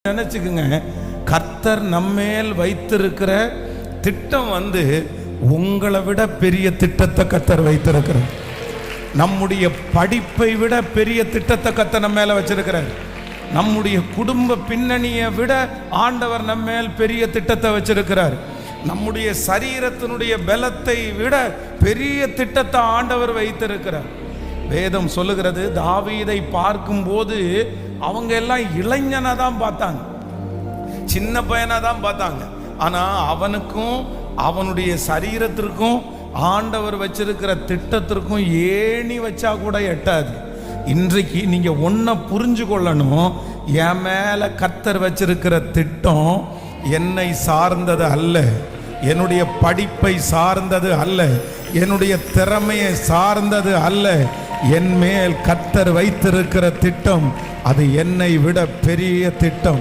நினைச்சுக்குங்க, கர்த்தர் நம்மேல் வைத்திருக்கிற திட்டம் உங்களை விட பெரிய திட்டத்தை கர்த்தர் வைத்திருக்கிறார். நம்முடைய படிப்பை விட பெரிய திட்டத்தை கர்த்தர் நம்ம மேல வச்சிருக்கிறார். நம்முடைய குடும்ப பின்னணியை விட ஆண்டவர் நம்ம மேல் பெரிய திட்டத்தை வச்சிருக்கிறார். நம்முடைய சரீரத்தினுடைய பலத்தை விட பெரிய திட்டத்தை ஆண்டவர் வைத்திருக்கிறார். வேதம் சொல்லுகிறது, தாவீதை பார்க்கும்போது அவங்க எல்லாம் இளைஞனா தான் பார்த்தாங்க, சின்ன பையனா தான் பார்த்தாங்க. ஆனா அவனுக்கும் அவனுடைய சரீரத்திற்கும் ஆண்டவர் வச்சிருக்கிற திட்டத்திற்கும் ஏணி வச்சா கூட எட்டாது. இன்றைக்கு நீங்க ஒன்ன புரிஞ்சு கொள்ளணும், என் மேல கர்த்தர் வச்சிருக்கிற திட்டம் என்னை சார்ந்தது அல்ல, என்னுடைய படிப்பை சார்ந்தது அல்ல, என்னுடைய திறமையை சார்ந்தது அல்ல. என் மேல் கர்த்தர் வைத்திருக்கிற திட்டம் அது என்னை விட பெரிய திட்டம்.